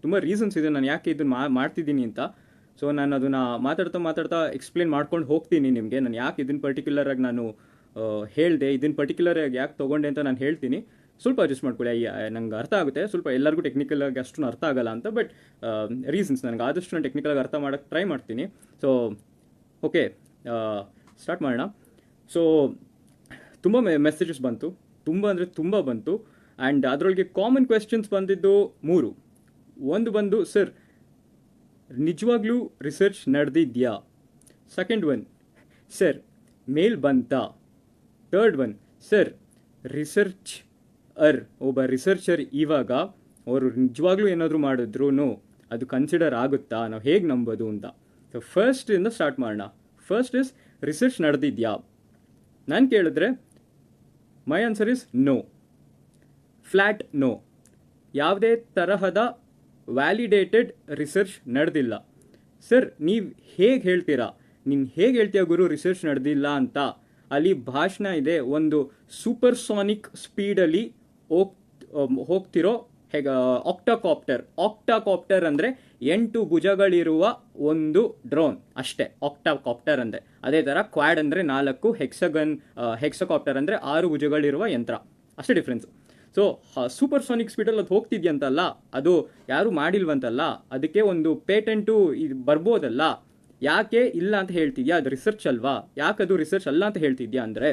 ತುಂಬ ರೀಸನ್ಸ್ ಇದೆ ನಾನು ಯಾಕೆ ಇದನ್ನು ಮಾಡ್ತಿದ್ದೀನಿ ಅಂತ. ಸೊ ನಾನು ಅದನ್ನು ಮಾತಾಡ್ತಾ ಎಕ್ಸ್ಪ್ಲೇನ್ ಮಾಡ್ಕೊಂಡು ಹೋಗ್ತೀನಿ ನಿಮಗೆ. ನಾನು ಯಾಕೆ ಇದನ್ನು ಪರ್ಟಿಕ್ಯುಲರಾಗಿ ನಾನು ಹೇಳಿದೆ, ಇದನ್ನು ಪರ್ಟಿಕ್ಯುಲರಾಗಿ ಯಾಕೆ ತೊಗೊಂಡೆ ಅಂತ ನಾನು ಹೇಳ್ತೀನಿ. ಸ್ವಲ್ಪ ಅಡ್ಜಸ್ಟ್ ಮಾಡ್ಕೊಳ್ಳಿ, ನಂಗೆ ಅರ್ಥ ಆಗುತ್ತೆ. ಸ್ವಲ್ಪ ಎಲ್ಲರಿಗೂ ಟೆಕ್ನಿಕಲಾಗಿ ಅಷ್ಟು ಅರ್ಥ ಆಗಲ್ಲ ಅಂತ, ಬಟ್ ರೀಸನ್ಸ್ ನನಗೆ ಆದಷ್ಟು ನಾನು ಟೆಕ್ನಿಕಲಾಗಿ ಅರ್ಥ ಮಾಡೋಕ್ಕೆ ಟ್ರೈ ಮಾಡ್ತೀನಿ. ಸೊ ಓಕೆ, ಸ್ಟಾರ್ಟ್ ಮಾಡೋಣ. ಸೊ ತುಂಬ ಮೆಸೇಜಸ್ ಬಂತು, ತುಂಬ ಅಂದರೆ ತುಂಬ ಬಂತು. ಆ್ಯಂಡ್ ಅದರೊಳಗೆ ಕಾಮನ್ ಕ್ವೆಶ್ಚನ್ಸ್ ಬಂದಿದ್ದು 3. ಒಂದು ಬಂದು, ಸರ್ ನಿಜವಾಗ್ಲೂ ರಿಸರ್ಚ್ ನಡೆದಿದ್ಯಾ? ಸೆಕೆಂಡ್ ಒನ್, ಸರ್ ಮೇಲ್ ಬಂತಾ? ಥರ್ಡ್ ಒನ್, ಸರ್ ಒಬ್ಬ ರಿಸರ್ಚರ್ ಇವಾಗ ಅವರು ನಿಜವಾಗ್ಲೂ ಏನಾದರೂ ಮಾಡಿದ್ರು ಅದು ಕನ್ಸಿಡರ್ ಆಗುತ್ತಾ, ನಾವು ಹೇಗೆ ನಂಬೋದು ಅಂತ. ಸೊ ಫಸ್ಟಿಂದ ಸ್ಟಾರ್ಟ್ ಮಾಡೋಣ. ಫಸ್ಟ್ ಇಸ್ ರಿಸರ್ಚ್ ನಡೆದಿದ್ಯಾ? ನಾನು ಕೇಳಿದ್ರೆ my answer is no, flat no. ಯಾವುದೇ ತರಹದ ವ್ಯಾಲಿಡೇಟೆಡ್ ರಿಸರ್ಚ್ ನಡೆದಿಲ್ಲ. ಸರ್ ನೀವು ಹೇಗೆ ಹೇಳ್ತೀರಾ, ನೀನು ಹೇಗೆ ಹೇಳ್ತೀಯ ಗುರು ರಿಸರ್ಚ್ ನಡೆದಿಲ್ಲ ಅಂತ? ಅಲ್ಲಿ ಭಾಷಣ ಇದೆ, ಒಂದು ಸೂಪರ್ಸಾನಿಕ್ ಸ್ಪೀಡಲ್ಲಿ ಹೋಗ್ತಿರೋ ಆಕ್ಟಾಕಾಪ್ಟರ್ ಅಂದರೆ 8 ಭುಜಗಳಿರುವ ಒಂದು ಡ್ರೋನ್ ಅಷ್ಟೇ ಆಕ್ಟಾಕಾಪ್ಟರ್ ಅಂದರೆ. ಅದೇ ಥರ ಕ್ವಾಡ್ ಅಂದರೆ 4, ಹೆಕ್ಸಕಾಪ್ಟರ್ ಅಂದರೆ 6 ಭುಜಗಳಿರುವ ಯಂತ್ರ, ಅಷ್ಟೇ ಡಿಫ್ರೆನ್ಸ್. ಸೊ ಸೂಪರ್ಸಾನಿಕ್ ಸ್ಪೀಡಲ್ಲಿ ಅದು ಹೋಗ್ತಿದ್ಯಂತಲ್ಲ, ಅದು ಯಾರು ಮಾಡಿಲ್ವಂತಲ್ಲ, ಅದಕ್ಕೆ ಒಂದು ಪೇಟೆಂಟು ಇದು ಬರ್ಬೋದಲ್ಲ. ಯಾಕೆ ಇಲ್ಲ ಅಂತ ಹೇಳ್ತಿದ್ಯಾ? ಅದು ರಿಸರ್ಚ್ ಅಲ್ವಾ? ಯಾಕದು ರಿಸರ್ಚ್ ಅಲ್ಲ ಅಂತ ಹೇಳ್ತಿದ್ಯಾ ಅಂದರೆ,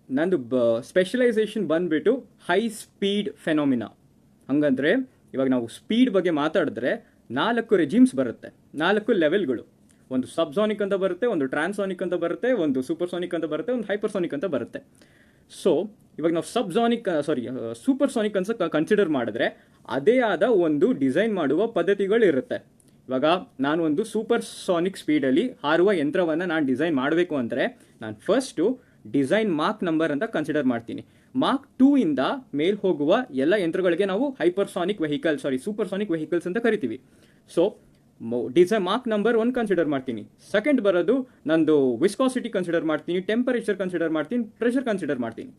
ನಂದು ಸ್ಪೆಷಲೈಸೇಷನ್ ಬಂದ್ಬಿಟ್ಟು ಹೈ ಸ್ಪೀಡ್ ಫೆನಾಮಿನಾ. ಹಂಗಂದ್ರೆ ಇವಾಗ ನಾವು ಸ್ಪೀಡ್ ಬಗ್ಗೆ ಮಾತಾಡಿದ್ರೆ 4 ರೆಜಿಮ್ಸ್ ಬರುತ್ತೆ, 4 ಲೆವೆಲ್ಗಳು. ಒಂದು ಸಬ್ಸಾನಿಕ್ ಅಂತ ಬರುತ್ತೆ, ಒಂದು ಟ್ರಾನ್ಸಾನಿಕ್ ಅಂತ ಬರುತ್ತೆ, ಒಂದು ಸೂಪರ್ಸಾನಿಕ್ ಅಂತ ಬರುತ್ತೆ, ಒಂದು ಹೈಪರ್ಸಾನಿಕ್ ಅಂತ ಬರುತ್ತೆ. ಸೊ ಇವಾಗ ನಾವು ಸೂಪರ್ಸಾನಿಕ್ ಅಂತ ಕನ್ಸಿಡರ್ ಮಾಡಿದ್ರೆ ಅದೇ ಆದ ಒಂದು ಡಿಸೈನ್ ಮಾಡುವ ಪದ್ಧತಿಗಳಿರುತ್ತೆ. ಇವಾಗ ನಾನು ಒಂದು ಸೂಪರ್ಸಾನಿಕ್ ಸ್ಪೀಡಲ್ಲಿ ಹಾರುವ ಯಂತ್ರವನ್ನು ನಾನು ಡಿಸೈನ್ ಮಾಡಬೇಕು ಅಂದರೆ ನಾನು ಫಸ್ಟು ಡಿಸೈನ್ ಮಾರ್ಕ್ ನಂಬರ್ ಅಂತ ಕನ್ಸಿಡರ್ ಮಾಡ್ತೀನಿ. ಮಾರ್ಕ್ 2 ಇಂದ ಮೇಲ್ ಹೋಗುವ ಎಲ್ಲ ಯಂತ್ರಗಳಿಗೆ ನಾವು ಸೂಪರ್ಸಾನಿಕ್ ವೆಹಿಕಲ್ಸ್ ಅಂತ ಕರಿತೀವಿ. So design mark number 1 consider ಮಾಡ್ತೀನಿ. ಸೆಕೆಂಡ್ ಬರೋದು ನಂದು ವಿಸ್ಕಾಸಿಟಿ ಕನ್ಸಿಡರ್ ಮಾಡ್ತೀನಿ, ಟೆಂಪರೇಚರ್ ಕನ್ಸಿಡರ್ ಮಾಡ್ತೀನಿ, ಪ್ರೆಷರ್ ಕನ್ಸಿಡರ್ ಮಾಡ್ತೀನಿ.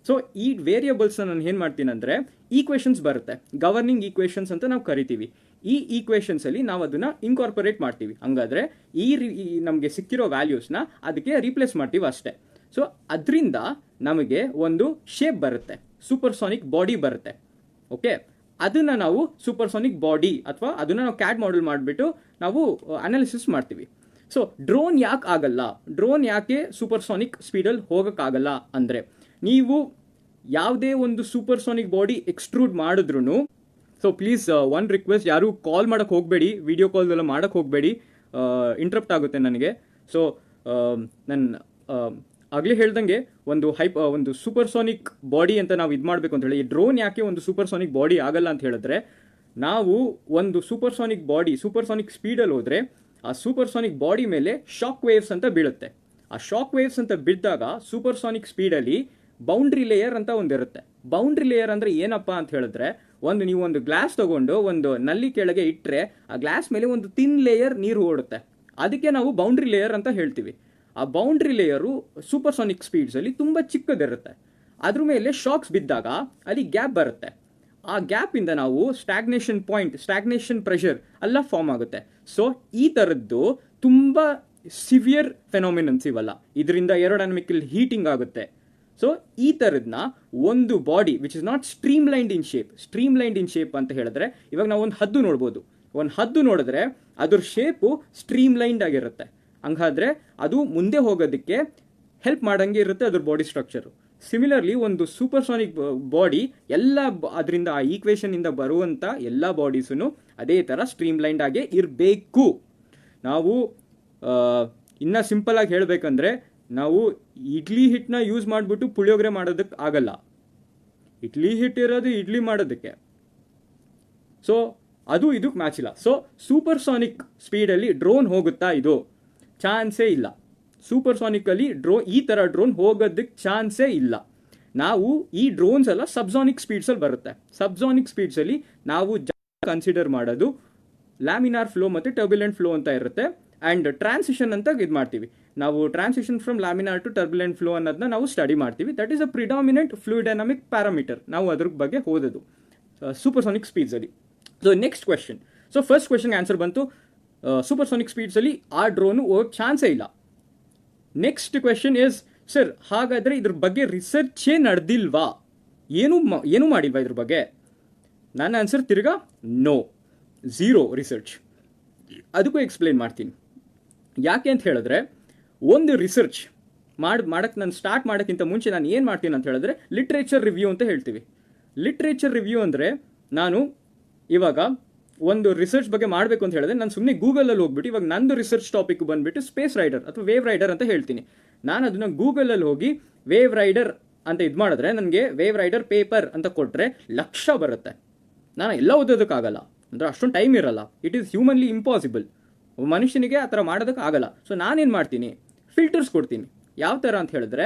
ಸೊ ಈ ವೇರಿಯಬಲ್ಸ್ ನಾನು ಏನು ಮಾಡ್ತೀನಿ ಅಂದರೆ ಈಕ್ವೇಷನ್ಸ್ ಬರುತ್ತೆ, ಗವರ್ನಿಂಗ್ ಈಕ್ವೇಷನ್ಸ್ ಅಂತ ನಾವು ಕರಿತೀವಿ. ಈ ಈಕ್ವೇಷನ್ಸಲ್ಲಿ ನಾವು ಅದನ್ನು ಇನ್ಕಾರ್ಪೊರೇಟ್ ಮಾಡ್ತೀವಿ. ಹಂಗಾದ್ರೆ ನಮಗೆ ಸಿಕ್ಕಿರೋ ವ್ಯಾಲ್ಯೂಸ್ನ ಅದಕ್ಕೆ ರೀಪ್ಲೇಸ್ ಮಾಡ್ತೀವಿ ಅಷ್ಟೇ. ಸೊ ಅದರಿಂದ ನಮಗೆ ಒಂದು ಶೇಪ್ ಬರುತ್ತೆ, ಸೂಪರ್ಸಾನಿಕ್ ಬಾಡಿ ಬರುತ್ತೆ. ಓಕೆ, ಅದನ್ನು ನಾವು ಸೂಪರ್ಸಾನಿಕ್ ಬಾಡಿ ಅಥವಾ ಅದನ್ನು ನಾವು ಕ್ಯಾಡ್ ಮಾಡೆಲ್ ಮಾಡಿಬಿಟ್ಟು ನಾವು ಅನಾಲಿಸಿಸ್ ಮಾಡ್ತೀವಿ. ಸೊ ಡ್ರೋನ್ ಯಾಕೆ ಆಗಲ್ಲ, ಡ್ರೋನ್ ಯಾಕೆ ಸೂಪರ್ಸಾನಿಕ್ ಸ್ಪೀಡಲ್ಲಿ ಹೋಗೋಕ್ಕಾಗಲ್ಲ ಅಂದರೆ, ನೀವು ಯಾವುದೇ ಒಂದು ಸೂಪರ್ಸಾನಿಕ್ ಬಾಡಿ ಎಕ್ಸ್ಟ್ರೂಡ್ ಮಾಡಿದ್ರು, ಸೊ ಪ್ಲೀಸ್ ಒನ್ ರಿಕ್ವೆಸ್ಟ್, ಯಾರು ಕಾಲ್ ಮಾಡೋಕ್ಕೆ ಹೋಗಬೇಡಿ, ವಿಡಿಯೋ ಕಾಲ್ದೆಲ್ಲ ಮಾಡೋಕ್ಕೆ ಹೋಗಬೇಡಿ, ಇಂಟ್ರಪ್ಟ್ ಆಗುತ್ತೆ ನನಗೆ. ಸೊ ನನ್ನ ಆಗಲೇ ಹೇಳ್ದಂಗೆ ಒಂದು ಸೂಪರ್ಸಾನಿಕ್ ಬಾಡಿ ಅಂತ ನಾವು ಇದು ಮಾಡಬೇಕು ಅಂತ ಹೇಳಿ, ಈ ಡ್ರೋನ್ ಯಾಕೆ ಒಂದು ಸೂಪರ್ಸಾನಿಕ್ ಬಾಡಿ ಆಗಲ್ಲ ಅಂತ ಹೇಳಿದ್ರೆ, ನಾವು ಒಂದು ಸೂಪರ್ಸಾನಿಕ್ ಸ್ಪೀಡಲ್ಲಿ ಹೋದರೆ ಆ ಸೂಪರ್ಸಾನಿಕ್ ಬಾಡಿ ಮೇಲೆ ಶಾಕ್ ವೇವ್ಸ್ ಅಂತ ಬೀಳುತ್ತೆ. ಆ ಶಾಕ್ ವೇವ್ಸ್ ಅಂತ ಬಿದ್ದಾಗ ಸೂಪರ್ಸಾನಿಕ್ ಸ್ಪೀಡಲ್ಲಿ ಬೌಂಡ್ರಿ ಲೇಯರ್ ಅಂತ ಒಂದಿರುತ್ತೆ. ಬೌಂಡ್ರಿ ಲೇಯರ್ ಅಂದರೆ ಏನಪ್ಪ ಅಂತ ಹೇಳಿದ್ರೆ, ನೀವು ಒಂದು ಗ್ಲಾಸ್ ತಗೊಂಡು ಒಂದು ನಲ್ಲಿ ಕೆಳಗೆ ಇಟ್ಟರೆ ಆ ಗ್ಲಾಸ್ ಮೇಲೆ ಒಂದು ಥಿನ್ ಲೇಯರ್ ನೀರು ಓಡುತ್ತೆ, ಅದಕ್ಕೆ ನಾವು ಬೌಂಡ್ರಿ ಲೇಯರ್ ಅಂತ ಹೇಳ್ತೀವಿ. ಆ ಬೌಂಡ್ರಿ ಲೇಯರು ಸೂಪರ್ಸಾನಿಕ್ ಸ್ಪೀಡ್ಸಲ್ಲಿ ತುಂಬ ಚಿಕ್ಕದಿರುತ್ತೆ. ಅದ್ರ ಮೇಲೆ ಶಾಕ್ಸ್ ಬಿದ್ದಾಗ ಅಲ್ಲಿ ಗ್ಯಾಪ್ ಬರುತ್ತೆ. ಆ ಗ್ಯಾಪಿಂದ ನಾವು ಸ್ಟ್ಯಾಗ್ನೇಷನ್ ಪ್ರೆಷರ್ ಎಲ್ಲ ಫಾರ್ಮ್ ಆಗುತ್ತೆ. ಸೊ ಈ ಥರದ್ದು ತುಂಬ ಸಿವಿಯರ್ ಫೆನಾಮಿನನ್ಸ್ ಇವೆಲ್ಲ. ಇದರಿಂದ ಏರೋಡೈನಮಿಕಲ್ ಹೀಟಿಂಗ್ ಆಗುತ್ತೆ. ಸೊ ಈ ಥರದನ್ನ ಒಂದು body which is not streamlined in shape ಅಂತ ಹೇಳಿದ್ರೆ, ಇವಾಗ ನಾವು ಒಂದು ಹದ್ದು ನೋಡ್ಬೋದು. ಒಂದು ಹದ್ದು ನೋಡಿದ್ರೆ ಅದ್ರ ಶೇಪು ಸ್ಟ್ರೀಮ್ಲೈನ್ಡ್ ಆಗಿರುತ್ತೆ. ಹಂಗಾದ್ರೆ ಅದು ಮುಂದೆ ಹೋಗೋದಕ್ಕೆ ಹೆಲ್ಪ್ ಮಾಡಂಗೆ ಇರುತ್ತೆ ಅದ್ರ ಬಾಡಿ ಸ್ಟ್ರಕ್ಚರು. ಸಿಮಿಲರ್ಲಿ ಒಂದು ಸೂಪರ್ಸಾನಿಕ್ ಬಾಡಿ ಅದರಿಂದ ಆ ಈಕ್ವೇಷನಿಂದ ಬರುವಂಥ ಎಲ್ಲ ಬಾಡೀಸೂ ಅದೇ ಥರ ಸ್ಟ್ರೀಮ್ಲೈನ್ಡ್ ಆಗೇ ಇರಬೇಕು. ನಾವು ಇನ್ನೂ ಸಿಂಪಲಾಗಿ ಹೇಳಬೇಕಂದ್ರೆ, ನಾವು ಇಡ್ಲಿ ಹಿಟ್ಟನ್ನ ಯೂಸ್ ಮಾಡಿಬಿಟ್ಟು ಪುಳಿಯೋಗರೆ ಮಾಡೋದಕ್ಕೆ ಆಗಲ್ಲ. ಇಡ್ಲಿ ಹಿಟ್ಟಿರೋದು ಇಡ್ಲಿ ಮಾಡೋದಕ್ಕೆ. ಸೊ ಅದು ಇದಕ್ಕೆ ಮ್ಯಾಚ್ ಇಲ್ಲ. ಸೊ ಸೂಪರ್ಸಾನಿಕ್ ಸ್ಪೀಡಲ್ಲಿ ಡ್ರೋನ್ ಹೋಗುತ್ತಾ? ಇದು ಚಾನ್ಸೇ ಇಲ್ಲ. ಸೂಪರ್ಸಾನಿಕಲ್ಲಿ ಈ ಥರ ಡ್ರೋನ್ ಹೋಗೋದಕ್ಕೆ ಚಾನ್ಸೇ ಇಲ್ಲ. ನಾವು ಈ ಡ್ರೋನ್ಸ್ ಎಲ್ಲ ಸಬ್ಸಾನಿಕ್ ಸ್ಪೀಡ್ಸಲ್ಲಿ ಬರುತ್ತೆ. ಸಬ್ಸಾನಿಕ್ ಸ್ಪೀಡ್ಸಲ್ಲಿ ನಾವು ಕನ್ಸಿಡರ್ ಮಾಡೋದು ಲ್ಯಾಮಿನಾರ್ ಫ್ಲೋ ಮತ್ತು ಟರ್ಬ್ಯುಲೆಂಟ್ ಫ್ಲೋ ಅಂತ ಇರುತ್ತೆ. ಆ್ಯಂಡ್ ಟ್ರಾನ್ಸಿಷನ್ ಅಂತ ಇದು ಮಾಡ್ತೀವಿ ನಾವು. Transition from laminar to turbulent flow ಅನ್ನೋದನ್ನ ನಾವು ಸ್ಟಡಿ ಮಾಡ್ತೀವಿ. That is a predominant fluid dynamic parameter. ನಾವು ಅದ್ರ ಬಗ್ಗೆ ಓದೋದು. ಸೂಪರ್ಸಾನಿಕ್ ಸ್ಪೀಡ್ಸಲ್ಲಿ. So next question. So first ಕ್ವೆಶನ್ಗೆ ಆನ್ಸರ್ ಬಂತು, ಸೂಪರ್ಸಾನಿಕ್ ಸ್ಪೀಡ್ಸಲ್ಲಿ ಆ ಡ್ರೋನು ಹೋಗೋಕ್ಕೆ ಚಾನ್ಸೇ ಇಲ್ಲ. ನೆಕ್ಸ್ಟ್ ಕ್ವೆಶನ್ ಇಸ್, ಸರ್ ಹಾಗಾದರೆ ಇದ್ರ ಬಗ್ಗೆ ರಿಸರ್ಚೇ ನಡೆದಿಲ್ವಾ, ಏನೂ ಮಾಡಿಲ್ವಾ ಇದ್ರ ಬಗ್ಗೆ? ನನ್ನ ಆನ್ಸರ್ ತಿರ್ಗಾ ನೋ, ಝೀರೋ ರಿಸರ್ಚ್. ಅದಕ್ಕೂ ಎಕ್ಸ್ಪ್ಲೇನ್ ಮಾಡ್ತೀನಿ. ಯಾಕೆ ಅಂತ ಹೇಳಿದ್ರೆ, ಒಂದು ರಿಸರ್ಚ್ ಮಾಡಕ್ಕೆ ನಾನು ಸ್ಟಾರ್ಟ್ ಮಾಡೋಕ್ಕಿಂತ ಮುಂಚೆ ನಾನು ಏನು ಮಾಡ್ತೀನಿ ಅಂತ ಹೇಳಿದ್ರೆ ಲಿಟ್ರೇಚರ್ ರಿವ್ಯೂ ಅಂತ ಹೇಳ್ತೀವಿ. ಲಿಟ್ರೇಚರ್ ರಿವ್ಯೂ ಅಂದರೆ, ನಾನು ಇವಾಗ ಒಂದು ರಿಸರ್ಚ್ ಬಗ್ಗೆ ಮಾಡಬೇಕು ಅಂತ ಹೇಳಿದ್ರೆ ನಾನು ಸುಮ್ಮನೆ ಗೂಗಲಲ್ಲಿ ಹೋಗ್ಬಿಟ್ಟು ಇವಾಗ ನಂದು ರಿಸರ್ಚ್ ಟಾಪಿಕ್ ಬಂದುಬಿಟ್ಟು ಸ್ಪೇಸ್ ರೈಡರ್ ಅಥವಾ ವೇವ್ ರೈಡರ್ ಅಂತ ಹೇಳ್ತೀನಿ. ನಾನು ಅದನ್ನು ಗೂಗಲಲ್ಲಿ ಹೋಗಿ ವೇವ್ ರೈಡರ್ ಅಂತ ಇದು ಮಾಡಿದ್ರೆ ನನಗೆ ವೇವ್ ರೈಡರ್ ಪೇಪರ್ ಅಂತ ಕೊಟ್ಟರೆ ಲಕ್ಷ ಬರುತ್ತೆ. ನಾನು ಎಲ್ಲ ಓದೋದಕ್ಕಾಗಲ್ಲ, ಅಂದರೆ ಅಷ್ಟೊಂದು ಟೈಮ್ ಇರಲ್ಲ. ಇಟ್ ಈಸ್ ಹ್ಯೂಮನ್ಲಿ ಇಂಪಾಸಿಬಲ್, ಮನುಷ್ಯನಿಗೆ ಆ ಥರ ಮಾಡೋದಕ್ಕಾಗಲ್ಲ. ಸೊ ನಾನೇನು ಮಾಡ್ತೀನಿ, ಫಿಲ್ಟರ್ಸ್ ಕೊಡ್ತೀನಿ. ಯಾವ ಥರ ಅಂತ ಹೇಳಿದ್ರೆ,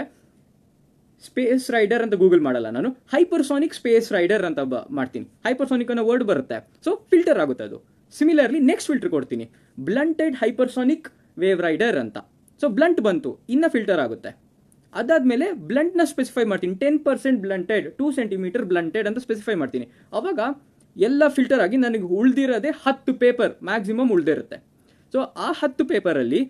ಸ್ಪೇಸ್ ರೈಡರ್ ಅಂತ ಗೂಗಲ್ ಮಾಡಲ್ಲ ನಾನು, ಹೈಪರ್ಸಾನಿಕ್ ಸ್ಪೇಸ್ ರೈಡರ್ ಅಂತ ಮಾಡ್ತೀನಿ. ಹೈಪರ್ಸಾನಿಕ್ ಅನ್ನೋ ವರ್ಡ್ ಬರುತ್ತೆ, ಸೊ ಫಿಲ್ಟರ್ ಆಗುತ್ತೆ ಅದು. ಸಿಮಿಲರ್ಲಿ ನೆಕ್ಸ್ಟ್ ಫಿಲ್ಟರ್ ಕೊಡ್ತೀನಿ, ಬ್ಲಂಟೆಡ್ ಹೈಪರ್ಸಾನಿಕ್ ವೇವ್ ರೈಡರ್ ಅಂತ. ಸೊ ಬ್ಲಂಟ್ ಬಂತು, ಇನ್ನು ಫಿಲ್ಟರ್ ಆಗುತ್ತೆ. ಅದಾದಮೇಲೆ ಬ್ಲಂಟ್ನ ಸ್ಪೆಸಿಫೈ ಮಾಡ್ತೀನಿ, 10% ಬ್ಲಂಟೆಡ್, 2 ಸೆಂಟಿಮೀಟರ್ ಬ್ಲಂಟೆಡ್ ಅಂತ ಸ್ಪೆಸಿಫೈ ಮಾಡ್ತೀನಿ. ಅವಾಗ ಎಲ್ಲ ಫಿಲ್ಟರ್ ಆಗಿ ನನಗೆ ಉಳಿದಿರೋದೇ 10 ಪೇಪರ್ ಮ್ಯಾಕ್ಸಿಮಮ್ ಉಳಿದಿರುತ್ತೆ. ಸೊ ಆ 10 ಪೇಪರಲ್ಲಿ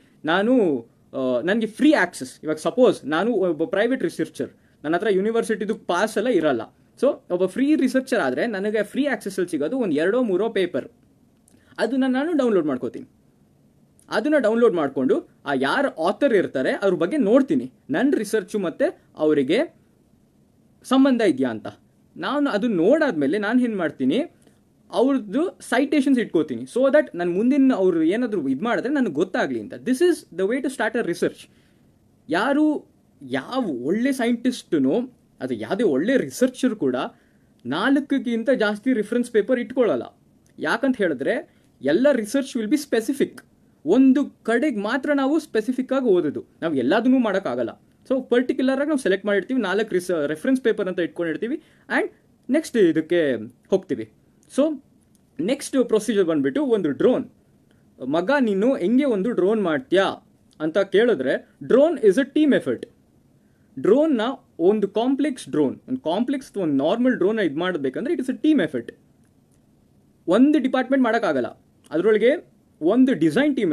ನನಗೆ ಫ್ರೀ ಆಕ್ಸೆಸ್. ಇವಾಗ ಸಪೋಸ್ ನಾನು ಒಬ್ಬ ಪ್ರೈವೇಟ್ ರಿಸರ್ಚರ್, ನನ್ನ ಹತ್ರ ಯೂನಿವರ್ಸಿಟಿದು ಪಾಸ್ ಎಲ್ಲ ಇರಲ್ಲ. ಸೊ ಒಬ್ಬ ಫ್ರೀ ರಿಸರ್ಚರ್ ಆದರೆ ನನಗೆ ಫ್ರೀ ಆಕ್ಸೆಸ್ಸಲ್ಲಿ ಸಿಗೋದು ಒಂದು 2-3 ಪೇಪರ್. ಅದನ್ನು ನಾನು ಡೌನ್ಲೋಡ್ ಮಾಡ್ಕೋತೀನಿ. ಅದನ್ನು ಡೌನ್ಲೋಡ್ ಮಾಡಿಕೊಂಡು ಆ ಯಾರು ಆಥರ್ ಇರ್ತಾರೆ ಅವ್ರ ಬಗ್ಗೆ ನೋಡ್ತೀನಿ, ನನ್ನ ರಿಸರ್ಚು ಮತ್ತು ಅವರಿಗೆ ಸಂಬಂಧ ಇದೆಯಾ ಅಂತ. ನಾನು ಅದು ನೋಡಾದ್ಮೇಲೆ ನಾನು ಏನು ಮಾಡ್ತೀನಿ, ಅವ್ರದ್ದು ಸೈಟೇಷನ್ಸ್ ಇಟ್ಕೋತೀನಿ. ಸೊ ದಟ್ ನಾನು ಮುಂದಿನ ಅವರು ಏನಾದರೂ ಇದು ಮಾಡಿದ್ರೆ ನನಗೆ ಗೊತ್ತಾಗಲಿ ಅಂತ. This is the way to start a research. ಯಾವ ಒಳ್ಳೆ ಸೈಂಟಿಸ್ಟೂ ಅದು ಯಾವುದೇ ಒಳ್ಳೆ ರಿಸರ್ಚರ್ ಕೂಡ 4ಗಿಂತ ಜಾಸ್ತಿ ರೆಫರೆನ್ಸ್ ಪೇಪರ್ ಇಟ್ಕೊಳ್ಳಲ್ಲ. ಯಾಕಂತ ಹೇಳಿದ್ರೆ ಎಲ್ಲ ರಿಸರ್ಚ್ ವಿಲ್ ಬಿ ಸ್ಪೆಸಿಫಿಕ್. ಒಂದು ಕಡೆಗೆ ಮಾತ್ರ ನಾವು ಸ್ಪೆಸಿಫಿಕ್ ಆಗಿ ಓದೋದು, ನಾವು ಎಲ್ಲದನ್ನೂ ಮಾಡೋಕ್ಕಾಗಲ್ಲ. ಸೊ ಪರ್ಟಿಕ್ಯುಲರ್ ಆಗಿ ನಾವು ಸೆಲೆಕ್ಟ್ ಮಾಡಿರ್ತೀವಿ, 4 ರೆಫರೆನ್ಸ್ ಪೇಪರ್ ಅಂತ ಇಟ್ಕೊಂಡಿರ್ತೀವಿ, ಆ್ಯಂಡ್ ನೆಕ್ಸ್ಟ್ ಇದಕ್ಕೆ ಹೋಗ್ತೀವಿ. ಸೊ ನೆಕ್ಸ್ಟ್ ಪ್ರೊಸೀಜರ್ ಬಂದುಬಿಟ್ಟು, ಒಂದು ಡ್ರೋನ್, ಮಗ ನೀನು ಹೆಂಗೆ ಒಂದು ಡ್ರೋನ್ ಮಾಡ್ತೀಯಾ ಅಂತ ಕೇಳಿದ್ರೆ, drone is a team effort. ಡ್ರೋನ್ನ ಒಂದು ಕಾಂಪ್ಲೆಕ್ಸ್ ಒಂದು ನಾರ್ಮಲ್ ಡ್ರೋನ್ನ ಇದು ಮಾಡಬೇಕಂದ್ರೆ it is a team effort. ಒಂದು ಡಿಪಾರ್ಟ್ಮೆಂಟ್ ಮಾಡೋಕ್ಕಾಗಲ್ಲ. ಅದರೊಳಗೆ ಒಂದು ಡಿಸೈನ್ ಟೀಮ್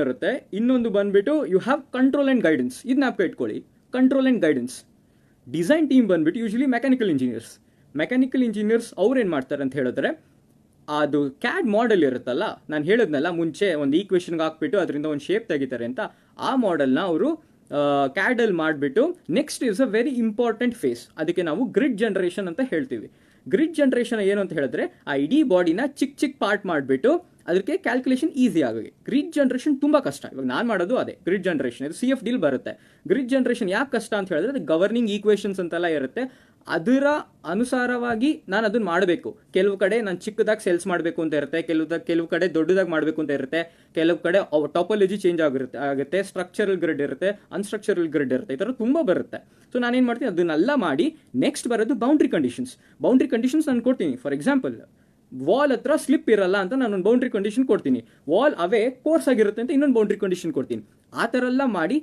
ಇರುತ್ತೆ, ಇನ್ನೊಂದು ಬಂದುಬಿಟ್ಟು you have control and guidance. ಇದನ್ನ ಜ್ಞಾಪಕ ಇಟ್ಕೊಳ್ಳಿ, control and guidance. Design team ಬಂದುಬಿಟ್ಟು ಯೂಶಲಿ ಮೆಕ್ಯಾನಿಕಲ್ ಇಂಜಿನಿಯರ್ಸ್ ಅವ್ರೇನು ಮಾಡ್ತಾರೆ ಅಂತ ಹೇಳಿದ್ರೆ, ಅದು ಕ್ಯಾಡ್ ಮಾಡೆಲ್ ಇರುತ್ತಲ್ಲ, ನಾನು ಹೇಳಿದ್ನಲ್ಲ ಮುಂಚೆ, ಒಂದು ಈಕ್ವೇಷನ್ಗೆ ಹಾಕ್ಬಿಟ್ಟು ಅದರಿಂದ ಒಂದು ಶೇಪ್ ತೆಗಿತಾರೆ ಅಂತ. ಆ ಮಾಡೆಲ್ನ ಅವರು ಕ್ಯಾಡಲ್ಲಿ ಮಾಡಿಬಿಟ್ಟು, next is a very important face, ಅದಕ್ಕೆ ನಾವು ಗ್ರಿಡ್ ಜನರೇಷನ್ ಅಂತ ಹೇಳ್ತೀವಿ. ಗ್ರಿಡ್ ಜನರೇಷನ್ ಏನು ಅಂತ ಹೇಳಿದ್ರೆ, ಆ ಇಡೀ ಬಾಡಿನ ಚಿಕ್ಕ ಪಾರ್ಟ್ ಮಾಡಿಬಿಟ್ಟು ಅದಕ್ಕೆ ಕ್ಯಾಲ್ಕುಲೇಷನ್ ಈಸಿ ಆಗಿ. ಗ್ರಿಡ್ ಜನರೇಷನ್ ತುಂಬ ಕಷ್ಟ. ಇವಾಗ ನಾನು ಮಾಡೋದು ಅದೇ ಗ್ರಿಡ್ ಜನರೇಷನ್. ಇದು CFD ಬರುತ್ತೆ. ಗ್ರಿಡ್ ಜನರೇಷನ್ ಯಾಕೆ ಕಷ್ಟ ಅಂತ ಹೇಳಿದ್ರೆ, ಅದು ಗವರ್ನಿಂಗ್ ಈಕ್ವೇಷನ್ಸ್ ಅಂತೆಲ್ಲ ಇರುತ್ತೆ, ಅದರ ಅನುಸಾರವಾಗಿ ನಾನು ಅದನ್ನು ಮಾಡಬೇಕು. ಕೆಲವು ಕಡೆ ನಾನು ಚಿಕ್ಕದಾಗಿ ಸೆಲ್ಸ್ ಮಾಡಬೇಕು ಅಂತ ಇರುತ್ತೆ, ಕೆಲವು ಕಡೆ ದೊಡ್ಡದಾಗಿ ಮಾಡಬೇಕು ಅಂತ ಇರುತ್ತೆ, ಕೆಲವು ಕಡೆ ಟಾಪೋಲಜಿ ಚೇಂಜ್ ಆಗುತ್ತೆ, ಸ್ಟ್ರಕ್ಚರಲ್ ಗ್ರಿಡ್ ಇರುತ್ತೆ, ಅನ್ಸ್ಟ್ರಕ್ಚರಲ್ ಗ್ರಿಡ್ ಇರುತ್ತೆ, ಈ ಥರ ತುಂಬ ಬರುತ್ತೆ. ಸೊ ನಾನೇನು ಮಾಡ್ತೀನಿ, ಅದನ್ನೆಲ್ಲ ಮಾಡಿ ನೆಕ್ಸ್ಟ್ ಬರೋದು ಬೌಂಡ್ರಿ ಕಂಡೀಷನ್ಸ್ ನಾನು ಕೊಡ್ತೀನಿ. ಫಾರ್ ಎಕ್ಸಾಂಪಲ್, ವಾಲ್ ಹತ್ರ ಸ್ಲಿಪ್ ಇರಲ್ಲ ಅಂತ ನಾನೊಂದು ಬೌಂಡ್ರಿ ಕಂಡೀಷನ್ ಕೊಡ್ತೀನಿ, ವಾಲ್ ಅವೇ ಕೋರ್ಸ್ ಆಗಿರುತ್ತೆ ಅಂತ ಇನ್ನೊಂದು ಬೌಂಡ್ರಿ ಕಂಡೀಷನ್ ಕೊಡ್ತೀನಿ. ಆ ಥರ ಎಲ್ಲ ಮಾಡಿ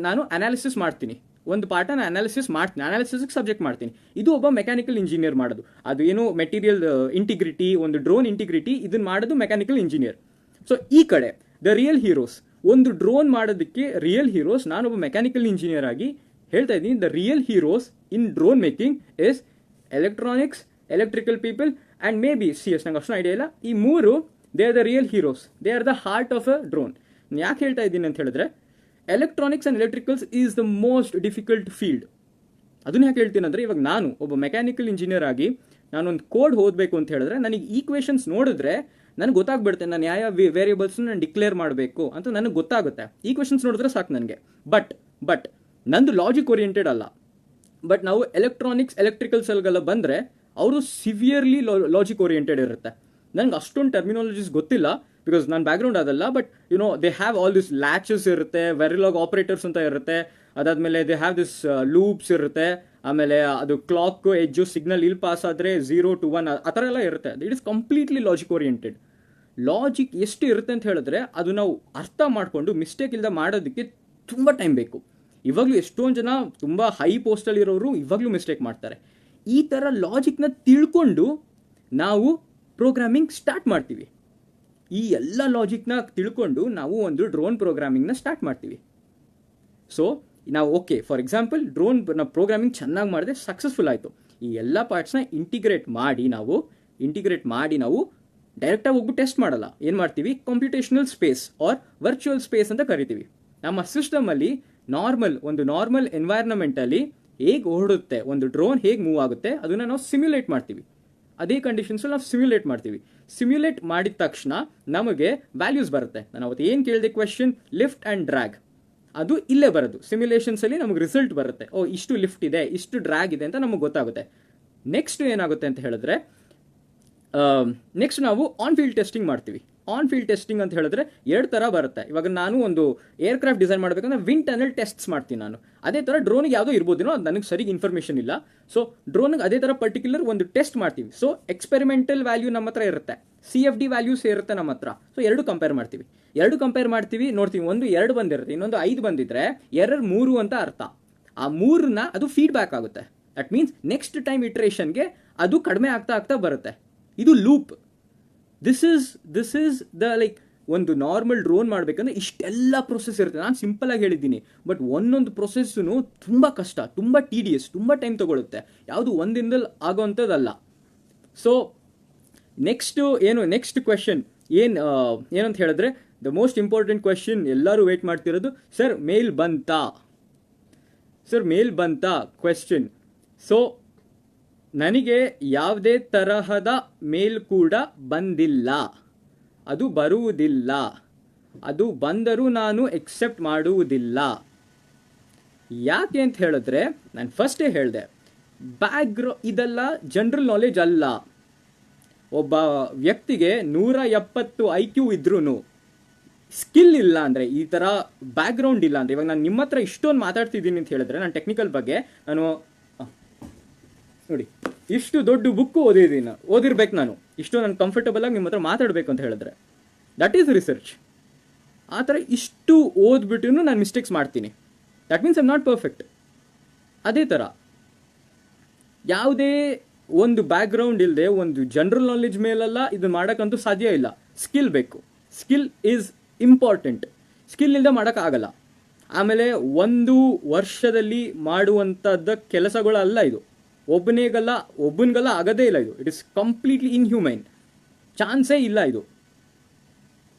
ನಾನು ಅನಾಲಿಸಿಸ್ ಮಾಡ್ತೀನಿ. ಒಂದು ಪಾರ್ಟನ್ನು ಅನಾಲಿಸಿಸ್ಗೆ ಸಬ್ಜೆಕ್ಟ್ ಮಾಡ್ತೀನಿ. ಇದು ಒಬ್ಬ ಮೆಕ್ಯಾನಿಕಲ್ ಇಂಜಿನಿಯರ್ ಮಾಡೋದು. ಅದು ಏನು ಮೆಟೀರಿಯಲ್ ಇಂಟಿಗ್ರಿಟಿ, ಒಂದು ಡ್ರೋನ್ ಇಂಟಿಗ್ರಿಟಿ, ಇದನ್ನು ಮಾಡೋದು ಮೆಕ್ಯಾನಿಕಲ್ ಇಂಜಿನಿಯರ್. ಸೊ ಈ ಕಡೆ ದ ರಿಯಲ್ ಹೀರೋಸ್, ಒಂದು ಡ್ರೋನ್ ಮಾಡೋದಕ್ಕೆ ರಿಯಲ್ ಹೀರೋಸ್ ನಾನೊಬ್ಬ ಮೆಕ್ಯಾನಿಕಲ್ ಇಂಜಿನಿಯರ್ ಆಗಿ ಹೇಳ್ತಾ ಇದ್ದೀನಿ. The real heroes in drone making is electronics, electrical people and may be CS. ನಂಗೆ ಅಷ್ಟು ಐಡಿಯಾ ಇಲ್ಲ. ಈ ಮೂರು they are the real heroes, they are the heart of a drone. ಯಾಕೆ ಹೇಳ್ತಾ ಇದ್ದೀನಿ ಅಂತ ಹೇಳಿದ್ರೆ, electronics and electricals is the most difficult field. ಅದನ್ನ ಯಾಕೆ ಹೇಳ್ತೀನಿ ಅಂದರೆ, ಇವಾಗ ನಾನು ಒಬ್ಬ ಮೆಕ್ಯಾನಿಕಲ್ ಇಂಜಿನಿಯರ್ ಆಗಿ ನಾನೊಂದು ಕೋಡ್ ಓದಬೇಕು ಅಂತ ಹೇಳಿದ್ರೆ, ನನಗೆ ಈಕ್ವೇಷನ್ಸ್ ನೋಡಿದ್ರೆ ನನಗೆ ಗೊತ್ತಾಗ್ಬಿಡುತ್ತೆ ನಾನು ಯಾವ ವೇರಿಯೇಬಲ್ಸ್ನ ನಾನು ಡಿಕ್ಲೇರ್ ಮಾಡಬೇಕು ಅಂತ ನನಗೆ ಗೊತ್ತಾಗುತ್ತೆ. ಈಕ್ವೇಷನ್ಸ್ ನೋಡಿದ್ರೆ ಸಾಕು ನನಗೆ. ಬಟ್ ನಂದು ಲಾಜಿಕ್ ಓರಿಯೆಂಟೆಡ್ ಅಲ್ಲ. ಬಟ್ ನಾವು ಎಲೆಕ್ಟ್ರಿಕಲ್ಸ್ಗೆಲ್ಲ ಬಂದರೆ ಅವರು ಸಿವಿಯರ್ಲಿ ಲಾಜಿಕ್ ಓರಿಯೆಂಟೆಡ್ ಇರುತ್ತೆ. ನನಗೆ ಅಷ್ಟೊಂದು ಟರ್ಮಿನಾಲಜೀಸ್ ಗೊತ್ತಿಲ್ಲ, ಬಿಕಾಸ್ ನನ್ನ ಬ್ಯಾಕ್ಗ್ರೌಂಡ್ ಅದಲ್ಲ. But they have all this latches ಇರುತ್ತೆ, ವೆರಿಲಾಗ್ ಆಪರೇಟರ್ಸ್ ಅಂತ ಇರುತ್ತೆ, ಅದಾದಮೇಲೆ ದೇ ಹ್ಯಾವ್ ದಿಸ್ ಲೂಪ್ಸ್ ಇರುತ್ತೆ, ಆಮೇಲೆ ಅದು ಕ್ಲಾಕ್ ಎಜ್ಜು ಸಿಗ್ನಲ್ ಇಲ್ಲಿ ಪಾಸ್ ಆದರೆ 0 to 1 ಆ ಥರ ಎಲ್ಲ ಇರುತ್ತೆ. It is completely logic oriented. Logic ಎಷ್ಟು ಇರುತ್ತೆ ಅಂತ ಹೇಳಿದ್ರೆ, ಅದು ನಾವು ಅರ್ಥ ಮಾಡಿಕೊಂಡು ಮಿಸ್ಟೇಕ್ ಇಲ್ಲದೆ ಮಾಡೋದಕ್ಕೆ ತುಂಬ ಟೈಮ್ ಬೇಕು. ಇವಾಗಲೂ ಎಷ್ಟೊಂದು ಜನ ತುಂಬ ಹೈ ಪೋಸ್ಟಲ್ಲಿರೋರು ಇವಾಗಲೂ ಮಿಸ್ಟೇಕ್ ಮಾಡ್ತಾರೆ. ಈ ಥರ ಲಾಜಿಕ್ನ ತಿಳ್ಕೊಂಡು ನಾವು ಪ್ರೋಗ್ರಾಮಿಂಗ್ ಸ್ಟಾರ್ಟ್ ಮಾಡ್ತೀವಿ. ಈ ಎಲ್ಲ ಲಾಜಿಕ್ನ ತಿಳ್ಕೊಂಡು ನಾವು ಒಂದು ಡ್ರೋನ್ ಪ್ರೋಗ್ರಾಮಿಂಗ್ನ ಸ್ಟಾರ್ಟ್ ಮಾಡ್ತೀವಿ. ಸೊ ನಾವು okay, for example drone programming ಚೆನ್ನಾಗಿ ಮಾಡಿದೆ, ಸಕ್ಸಸ್ಫುಲ್ ಆಯಿತು. ಈ ಎಲ್ಲ ಪಾರ್ಟ್ಸ್ನ ಇಂಟಿಗ್ರೇಟ್ ಮಾಡಿ ನಾವು ಡೈರೆಕ್ಟಾಗಿ ಹೋಗ್ಬಿಟ್ಟು ಟೆಸ್ಟ್ ಮಾಡಲ್ಲ. ಏನು ಮಾಡ್ತೀವಿ, computational space or virtual space ಅಂತ ಕರಿತೀವಿ. ನಮ್ಮ ಸಿಸ್ಟಮಲ್ಲಿ ಒಂದು ನಾರ್ಮಲ್ ಎನ್ವೈರ್ನಮೆಂಟಲ್ಲಿ ಹೇಗೆ ಓಡುತ್ತೆ, ಒಂದು ಡ್ರೋನ್ ಹೇಗೆ ಮೂವ್ ಆಗುತ್ತೆ ಅದನ್ನು ನಾವು ಸಿಮ್ಯುಲೇಟ್ ಮಾಡ್ತೀವಿ. ಅದೇ ಕಂಡೀಷನ್ಸಲ್ಲಿ ನಾವು ಸಿಮ್ಯುಲೇಟ್ ಮಾಡ್ತೀವಿ. ಸಿಮ್ಯುಲೇಟ್ ಮಾಡಿದ ತಕ್ಷಣ ನಮಗೆ ವ್ಯಾಲ್ಯೂಸ್ ಬರುತ್ತೆ. ನಾನು ಅವತ್ತು ಏನು ಕೇಳಿದೆ ಕ್ವೆಶನ್, ಲಿಫ್ಟ್ ಆ್ಯಂಡ್ ಡ್ರ್ಯಾಗ್, ಅದು ಇಲ್ಲೇ ಬರೋದು. ಸಿಮ್ಯುಲೇಷನ್ಸಲ್ಲಿ ನಮಗೆ ರಿಸಲ್ಟ್ ಬರುತ್ತೆ. ಇಷ್ಟು ಲಿಫ್ಟ್ ಇದೆ, ಇಷ್ಟು ಡ್ರ್ಯಾಗ್ ಇದೆ ಅಂತ ನಮಗೆ ಗೊತ್ತಾಗುತ್ತೆ. ನೆಕ್ಸ್ಟ್ ಏನಾಗುತ್ತೆ ಅಂತ ಹೇಳಿದ್ರೆ, ನೆಕ್ಸ್ಟ್ ನಾವು ಆನ್ ಫೀಲ್ಡ್ ಟೆಸ್ಟಿಂಗ್ ಮಾಡ್ತೀವಿ. ಆನ್ ಫೀಲ್ಡ್ ಟೆಸ್ಟಿಂಗ್ ಅಂತ ಹೇಳಿದ್ರೆ 2 ಥರ ಬರುತ್ತೆ. ಇವಾಗ ನಾನು ಒಂದು ಏರ್ಕ್ರಾಫ್ಟ್ ಡಿಸೈನ್ ಮಾಡಬೇಕಂದ್ರೆ ವಿಂಡ್ ಟನಲ್ ಟೆಸ್ಟ್ಸ್ ಮಾಡ್ತೀನಿ ನಾನು. ಅದೇ ಥರ ಡ್ರೋನಿಗೆ ಯಾವುದೋ ಇರ್ಬೋದೇನೋ, ಅದು ನನಗೆ ಸರಿಗೆ ಇನ್ಫಾರ್ಮೇಷನ್ ಇಲ್ಲ. ಸೊ ಡ್ರೋನಿಗೆ ಅದೇ ಥರ ಪರ್ಟಿಕ್ಯುಲರ್ ಒಂದು ಟೆಸ್ಟ್ ಮಾಡ್ತೀವಿ. ಸೊ ಎಕ್ಸ್ಪೆರಿಮೆಂಟಲ್ ವ್ಯಾಲ್ಯೂ ನಮ್ಮ ಹತ್ರ ಇರುತ್ತೆ, CFD ವ್ಯಾಲ್ಯೂಸ್ ಇರುತ್ತೆ ನಮ್ಮ ಹತ್ರ. ಸೊ 2 ಕಂಪೇರ್ ಮಾಡ್ತೀವಿ, ನೋಡ್ತೀವಿ. ಒಂದು 2 ಬಂದಿರುತ್ತೆ, ಇನ್ನೊಂದು 5 ಬಂದಿದ್ರೆ ಎರರ್ 3 ಅಂತ ಅರ್ಥ. ಆ 3ನ ಅದು ಫೀಡ್ಬ್ಯಾಕ್ ಆಗುತ್ತೆ. ದಟ್ ಮೀನ್ಸ್ ನೆಕ್ಸ್ಟ್ ಟೈಮ್ ಇಟ್ರೇಷನ್ಗೆ ಅದು ಕಡಿಮೆ ಆಗ್ತಾ ಬರುತ್ತೆ. ಇದು loop. This is the like ಒಂದು ನಾರ್ಮಲ್ ಡ್ರೋನ್ ಮಾಡಬೇಕಂದ್ರೆ ಇಷ್ಟೆಲ್ಲ ಪ್ರೊಸೆಸ್ ಇರುತ್ತೆ. ನಾನು ಸಿಂಪಲ್ ಆಗಿ ಹೇಳಿದ್ದೀನಿ, ಬಟ್ ಒಂದೊಂದು ಪ್ರೊಸೆಸ್ಸು ತುಂಬ ಕಷ್ಟ, ತುಂಬ TDS, ತುಂಬ ಟೈಮ್ ತಗೊಳುತ್ತೆ. ಯಾವುದು ಒಂದಿನದಲ್ಲಿ ಆಗೋವಂಥದ್ದಲ್ಲ. ಸೊ ನೆಕ್ಸ್ಟ್ ಕ್ವೆಶನ್ ಏನಂತ ಹೇಳಿದ್ರೆ, ದ ಮೋಸ್ಟ್ ಇಂಪಾರ್ಟೆಂಟ್ ಕ್ವೆಶನ್ ಎಲ್ಲರೂ ವೇಟ್ ಮಾಡ್ತಿರೋದು, ಸರ್ ಮೇಲ್ ಬಂತಾ ಕ್ವೆಶನ್. ಸೊ ನನಗೆ ಯಾವುದೇ ತರಹದ ಮೇಲ್ ಕೂಡ ಬಂದಿಲ್ಲ, ಅದು ಬರುವುದಿಲ್ಲ, ಅದು ಬಂದರೂ ನಾನು ಎಕ್ಸೆಪ್ಟ್ ಮಾಡುವುದಿಲ್ಲ. ಯಾಕೆ ಅಂತ ಹೇಳಿದ್ರೆ, ನಾನು ಫಸ್ಟೇ ಹೇಳಿದೆ, ಇದೆಲ್ಲ ಜನರಲ್ ನಾಲೆಜ್ ಅಲ್ಲ. ಒಬ್ಬ ವ್ಯಕ್ತಿಗೆ 170 IQ ಇದ್ರೂ ಸ್ಕಿಲ್ ಇಲ್ಲ ಅಂದರೆ, ಈ ಥರ ಬ್ಯಾಕ್ಗ್ರೌಂಡ್ ಇಲ್ಲ ಅಂದರೆ, ಇವಾಗ ನಾನು ನಿಮ್ಮ ಹತ್ರ ಇಷ್ಟೊಂದು ಮಾತಾಡ್ತಿದ್ದೀನಿ ಅಂತ ಹೇಳಿದ್ರೆ, ನಾನು ಟೆಕ್ನಿಕಲ್ ಬಗ್ಗೆ ನೋಡಿ ಇಷ್ಟು ದೊಡ್ಡ ಬುಕ್ ಓದಿರ್ಬೇಕು ನಾನು, ಇಷ್ಟು ನಾನು ಕಂಫರ್ಟಬಲ್ ಆಗಿ ನಿಮ್ಮ ಹತ್ರ ಮಾತಾಡಬೇಕು ಅಂತ ಹೇಳಿದ್ರೆ, ದಟ್ ಈಸ್ ರಿಸರ್ಚ್. ಆ ಥರ ಇಷ್ಟು ಓದ್ಬಿಟ್ಟು ನಾನು ಮಿಸ್ಟೇಕ್ಸ್ ಮಾಡ್ತೀನಿ, that means I am not perfect. ಅದೇ ಥರ ಯಾವುದೇ ಒಂದು ಬ್ಯಾಕ್ಗ್ರೌಂಡ್ ಇಲ್ಲದೆ ಒಂದು ಜನರಲ್ ನಾಲೆಜ್ ಮೇಲೆಲ್ಲ ಇದು ಮಾಡೋಕ್ಕಂತೂ ಸಾಧ್ಯ ಇಲ್ಲ. ಸ್ಕಿಲ್ ಬೇಕು, ಸ್ಕಿಲ್ ಈಸ್ ಇಂಪಾರ್ಟೆಂಟ್. ಸ್ಕಿಲ್ ಇಲ್ಲದೆ ಮಾಡೋಕ್ಕಾಗಲ್ಲ. ಆಮೇಲೆ 1 ವರ್ಷದಲ್ಲಿ ಮಾಡುವಂಥದ್ದ ಕೆಲಸಗಳಲ್ಲ ಇದು. ಒಬ್ಬನಿಗಲ್ಲ ಆಗೋದೇ ಇಲ್ಲ ಇದು. It is completely inhumane. ಚಾನ್ಸೇ ಇಲ್ಲ ಇದು.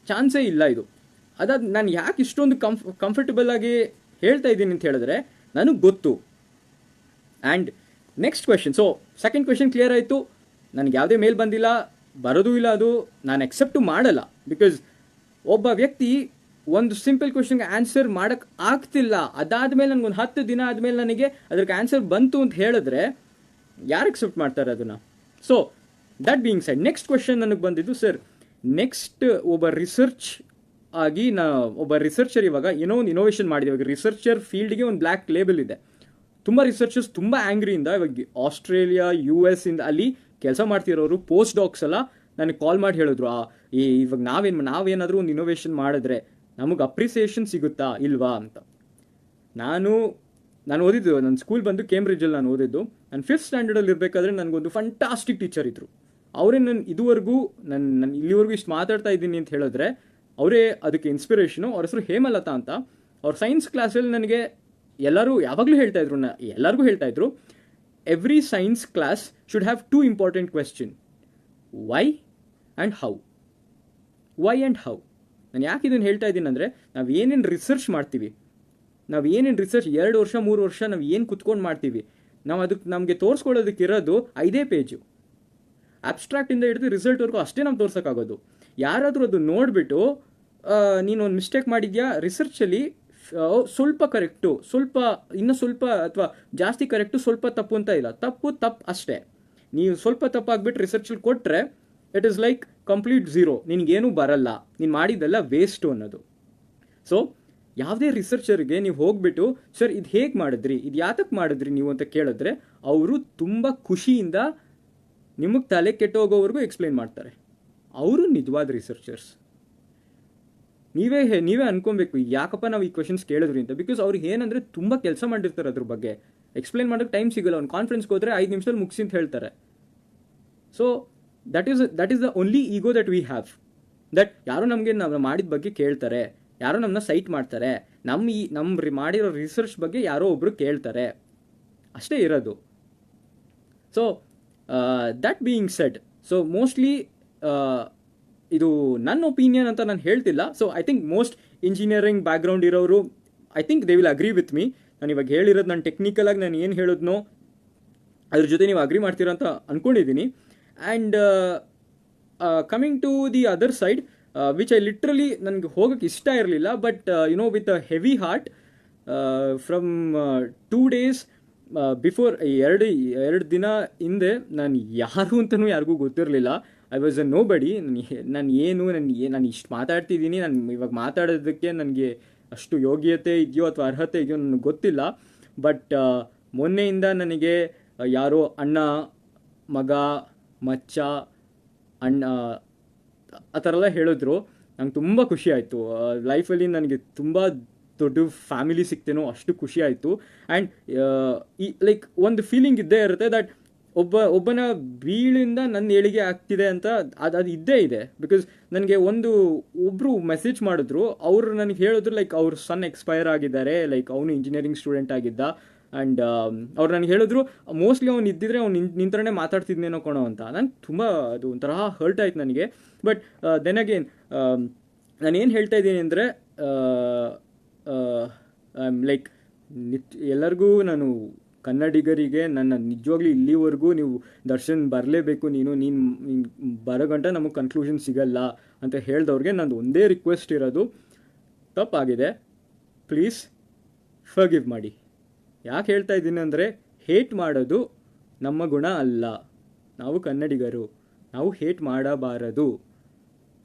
ಅದಾದ ನಾನು ಯಾಕೆ ಇಷ್ಟೊಂದು ಕಂಫರ್ಟಬಲ್ ಆಗಿ ಹೇಳ್ತಾ ಇದ್ದೀನಿ ಅಂತ ಹೇಳಿದ್ರೆ, ನನಗೆ ಗೊತ್ತು. And next question, so second question clear ಆಯಿತು. ನನಗೆ ಯಾವುದೇ ಮೇಲ್ ಬಂದಿಲ್ಲ, ಬರೋದು ಇಲ್ಲ, ಅದು ನಾನು ಎಕ್ಸೆಪ್ಟು ಮಾಡಲ್ಲ. ಬಿಕಾಸ್ ಒಬ್ಬ ವ್ಯಕ್ತಿ ಒಂದು ಸಿಂಪಲ್ ಕ್ವೆಶನ್ಗೆ ಆನ್ಸರ್ ಮಾಡೋಕ್ಕೆ ಆಗ್ತಿಲ್ಲ, ಅದಾದಮೇಲೆ ನನಗೊಂದು 10 ದಿನ ಆದಮೇಲೆ ನನಗೆ ಅದಕ್ಕೆ ಆನ್ಸರ್ ಬಂತು ಅಂತ ಹೇಳಿದ್ರೆ ಯಾರು ಎಕ್ಸೆಪ್ಟ್ ಮಾಡ್ತಾರೆ ಅದನ್ನು? So that being side, next question ನನಗೆ ಬಂದಿದ್ದು, ಸರ್ ನೆಕ್ಸ್ಟ್ ಒಬ್ಬ ರಿಸರ್ಚರ್ ಇವಾಗ ಏನೋ ಒಂದು ಇನೋವೇಷನ್ ಮಾಡಿದೆ. ಇವಾಗ ರಿಸರ್ಚರ್ ಫೀಲ್ಡ್ಗೆ ಒಂದು ಬ್ಲ್ಯಾಕ್ ಲೇಬಲ್ ಇದೆ. ತುಂಬ ರಿಸರ್ಚರ್ಸ್ ತುಂಬ ಆ್ಯಂಗ್ರಿಯಿಂದ, ಇವಾಗ ಆಸ್ಟ್ರೇಲಿಯಾ US ಇಂದ ಅಲ್ಲಿ ಕೆಲಸ ಮಾಡ್ತಿರೋರು ಪೋಸ್ಟ್ ಡಾಕ್ಸ್ ಎಲ್ಲ ನನಗೆ ಕಾಲ್ ಮಾಡಿ ಹೇಳಿದ್ರು, ಇವಾಗ ನಾವೇನಾದರೂ ಒಂದು ಇನೋವೇಷನ್ ಮಾಡಿದ್ರೆ ನಮಗೆ ಅಪ್ರಿಸಿಯೇಷನ್ ಸಿಗುತ್ತಾ ಇಲ್ವಾ ಅಂತ. ನಾನು ಓದಿದ್ದು, ನನ್ನ ಸ್ಕೂಲ್ ಬಂದು ಕೇಂಬ್ರಿಡ್ಜಲ್ಲಿ ನಾನು ಓದಿದ್ದು. ನಾನು 5th ಸ್ಟ್ಯಾಂಡರ್ಡಲ್ಲಿ ಇರಬೇಕಾದ್ರೆ ನನಗೊಂದು ಫಂಟಾಸ್ಟಿಕ್ ಟೀಚರ್ ಇದ್ದರು. ಅವರೇ ನಾನು ಇಲ್ಲಿವರೆಗೂ ಇಷ್ಟು ಮಾತಾಡ್ತಾ ಇದ್ದೀನಿ ಅಂತ ಹೇಳಿದ್ರೆ ಅವರೇ ಅದಕ್ಕೆ ಇನ್ಸ್ಪಿರೇಷನು. ಅವ್ರ ಹೆಸರು ಹೇಮಲತಾ ಅಂತ. ಅವ್ರ ಸೈನ್ಸ್ ಕ್ಲಾಸಲ್ಲಿ ನನಗೆ ಯಾವಾಗಲೂ ಎಲ್ಲರಿಗೂ ಹೇಳ್ತಾ ಇದ್ರು, every science class should have 2 important question, why and how. ನಾನು ಯಾಕೆ ಇದನ್ನು ಹೇಳ್ತಾ ಇದ್ದೀನಿ ಅಂದರೆ, ನಾವು ಏನೇನು ರಿಸರ್ಚ್ ಮಾಡ್ತೀವಿ, 2 ವರ್ಷ 3 ವರ್ಷ ನಾವು ಏನು ಕುತ್ಕೊಂಡು ಮಾಡ್ತೀವಿ, ನಾವು ಅದಕ್ಕೆ ನಮಗೆ ತೋರಿಸ್ಕೊಳ್ಳೋದಕ್ಕಿರೋದು 5 ಪೇಜು. ಅಬ್ಸ್ಟ್ರಾಕ್ಟಿಂದ ಹಿಡಿದು ರಿಸಲ್ಟ್ವರೆಗೂ ಅಷ್ಟೇ ನಾವು ತೋರ್ಸೋಕ್ಕಾಗೋದು. ಯಾರಾದರೂ ಅದು ನೋಡಿಬಿಟ್ಟು ನೀನೊಂದು ಮಿಸ್ಟೇಕ್ ಮಾಡಿದ್ಯಾ ರಿಸರ್ಚಲ್ಲಿ, ಸ್ವಲ್ಪ ಕರೆಕ್ಟು, ಇನ್ನೂ ಸ್ವಲ್ಪ ಅಥವಾ ಜಾಸ್ತಿ ಕರೆಕ್ಟು, ಸ್ವಲ್ಪ ತಪ್ಪು ಅಂತ ಇಲ್ಲ, ತಪ್ಪು ಅಷ್ಟೇ. ನೀವು ಸ್ವಲ್ಪ ತಪ್ಪಾಗ್ಬಿಟ್ಟು ರಿಸರ್ಚಲ್ಲಿ ಕೊಟ್ಟರೆ it is like complete zero, ನಿನಗೇನೂ ಬರಲ್ಲ, ನೀನು ಮಾಡಿದ್ದೆಲ್ಲ ವೇಸ್ಟು ಅನ್ನೋದು. ಸೊ ಯಾವುದೇ ರಿಸರ್ಚರ್ಗೆ ನೀವು ಹೋಗ್ಬಿಟ್ಟು, ಸರ್ ಇದು ಹೇಗೆ ಮಾಡಿದ್ರಿ, ಇದು ಯಾತಕ್ಕೆ ಮಾಡಿದ್ರಿ ನೀವು ಅಂತ ಕೇಳಿದ್ರೆ, ಅವರು ತುಂಬ ಖುಷಿಯಿಂದ ನಿಮಗೆ ತಲೆ ಕೆಟ್ಟೋಗೋವರೆಗೂ ಎಕ್ಸ್ಪ್ಲೈನ್ ಮಾಡ್ತಾರೆ. ಅವರು ನಿಜವಾದ ರಿಸರ್ಚರ್ಸ್. ನೀವೇ ಅನ್ಕೊಬೇಕು, ಯಾಕಪ್ಪ ನಾವು ಈ ಕ್ವೆಶನ್ಸ್ ಕೇಳಿದ್ರಿ ಅಂತ. ಬಿಕಾಸ್ ಅವ್ರಿಗೆ ಏನಂದರೆ ತುಂಬ ಕೆಲಸ ಮಾಡಿರ್ತಾರೆ ಅದ್ರ ಬಗ್ಗೆ. ಎಕ್ಸ್ಪ್ಲೈನ್ ಮಾಡೋಕ್ಕೆ ಟೈಮ್ ಸಿಗಲ್ಲ. ಒಂದು ಕಾನ್ಫರೆನ್ಸ್ಗೆ ಹೋದರೆ 5 ನಿಮಿಷದಲ್ಲಿ ಮುಗಿಸಿ ಅಂತ ಹೇಳ್ತಾರೆ. So that is the only ego that we have, that ಯಾರೋ ನಮಗೆ ನಾವು ಮಾಡಿದ ಬಗ್ಗೆ ಕೇಳ್ತಾರೆ, ಯಾರೋ ನಮ್ಮನ್ನ ಸೈಟ್ ಮಾಡ್ತಾರೆ, ನಮ್ಮ ಮಾಡಿರೋ ರಿಸರ್ಚ್ ಬಗ್ಗೆ ಯಾರೋ ಒಬ್ಬರು ಕೇಳ್ತಾರೆ, ಅಷ್ಟೇ ಇರೋದು. So that being said, so mostly ಇದು ನನ್ನ ಒಪಿನಿಯನ್ ಅಂತ ನಾನು ಹೇಳ್ತಿಲ್ಲ. So I think most engineering background ಇರೋರು I think they will agree with me. ನಾನು ಇವಾಗ ಹೇಳಿರೋದು ನಾನು ಟೆಕ್ನಿಕಲಾಗಿ ನಾನು ಏನು ಹೇಳಿದ್ನೋ ಅದ್ರ ಜೊತೆ ನೀವು ಅಗ್ರಿ ಮಾಡ್ತೀರಾ ಅಂತ ಅಂದ್ಕೊಂಡಿದ್ದೀನಿ. And coming to the other side, which I literally ನನಗೆ ಹೋಗೋಕ್ಕೆ ಇಷ್ಟ ಇರಲಿಲ್ಲ, but with a heavy heart from 2 days before, ಎರಡು ದಿನ ಹಿಂದೆ ನಾನು ಯಾರು ಅಂತಲೂ ಯಾರಿಗೂ ಗೊತ್ತಿರಲಿಲ್ಲ. ಐ ವಾಸ್ ಅ ನೋ ಬಡಿ. ನಾನು ಇಷ್ಟು ಮಾತಾಡ್ತಿದ್ದೀನಿ, ನಾನು ಇವಾಗ ಮಾತಾಡೋದಕ್ಕೆ ನನಗೆ ಅಷ್ಟು ಯೋಗ್ಯತೆ ಇದೆಯೋ ಅಥವಾ ಅರ್ಹತೆ ಇದೆಯೋ ನನಗೆ ಗೊತ್ತಿಲ್ಲ. ಬಟ್ ಮೊನ್ನೆಯಿಂದ ನನಗೆ ಯಾರೋ ಅಣ್ಣ, ಮಗ, ಮಚ್ಚ, ಅಣ್ಣ ಆ ಥರ ಎಲ್ಲ ಹೇಳಿದ್ರು. ನಂಗೆ ತುಂಬ ಖುಷಿ ಆಯಿತು. ಲೈಫಲ್ಲಿ ನನಗೆ ತುಂಬ ದೊಡ್ಡ ಫ್ಯಾಮಿಲಿ ಸಿಗ್ತೇನೋ ಅಷ್ಟು ಖುಷಿ ಆಯಿತು. ಆ್ಯಂಡ್ ಲೈಕ್ ಒಂದು ಫೀಲಿಂಗ್ ಇದ್ದೇ ಇರುತ್ತೆ ದಟ್ ಒಬ್ಬನ ಬೀಳಿಂದ ನನ್ನ ಏಳಿಗೆ ಆಗ್ತಿದೆ ಅಂತ ಅದು ಇದ್ದೇ ಇದೆ. ಬಿಕಾಸ್ ನನಗೆ ಒಬ್ಬರು ಮೆಸೇಜ್ ಮಾಡಿದ್ರು, ಅವರು ನನಗೆ ಹೇಳಿದ್ರು ಲೈಕ್ ಅವ್ರ ಸನ್ ಎಕ್ಸ್ಪೈರ್ ಆಗಿದ್ದಾರೆ, ಲೈಕ್ ಅವನು ಇಂಜಿನಿಯರಿಂಗ್ ಸ್ಟೂಡೆಂಟ್ ಆಗಿದ್ದ. ಆ್ಯಂಡ್ ಅವ್ರು ನನಗೆ ಹೇಳಿದ್ರು ಮೋಸ್ಟ್ಲಿ ಅವ್ನು ಇದ್ದಿದ್ರೆ ಅವ್ನು ನಿಂತರೇ ಮಾತಾಡ್ತಿದ್ನೇನೋ ಕೊಣೋ ಅಂತ. ನಾನು ತುಂಬ ಅದು ಒಂಥರ ಹರ್ಟ್ ಆಯ್ತು ನನಗೆ. ಬಟ್ ದೆನ್ ಅಗೇನ್ ನಾನೇನು ಹೇಳ್ತಾ ಇದ್ದೀನಿ ಅಂದರೆ ಲೈಕ್ ಎಲ್ಲರಿಗೂ ನಾನು ಕನ್ನಡಿಗರಿಗೆ ನನ್ನ ನಿಜವಾಗ್ಲೂ ಇಲ್ಲಿವರೆಗೂ ನೀವು ದರ್ಶನ್ ಬರಲೇಬೇಕು, ನೀನು ಬರೋ ಗಂಟ ನಮಗೆ ಕನ್ಕ್ಲೂಷನ್ ಸಿಗಲ್ಲ ಅಂತ ಹೇಳ್ದವ್ರಿಗೆ ನಂದು ಒಂದೇ ರಿಕ್ವೆಸ್ಟ್ ಇರೋದು, ತಪ್ಪಾಗಿದೆ, ಪ್ಲೀಸ್ ಫರ್ಗಿವ್ ಮಾಡಿ. ಯಾಕೆ ಹೇಳ್ತಾ ಇದ್ದೀನಿ ಅಂದರೆ, ಹೇಟ್ ಮಾಡೋದು ನಮ್ಮ ಗುಣ ಅಲ್ಲ. ನಾವು ಕನ್ನಡಿಗರು, ನಾವು ಹೇಟ್ ಮಾಡಬಾರದು.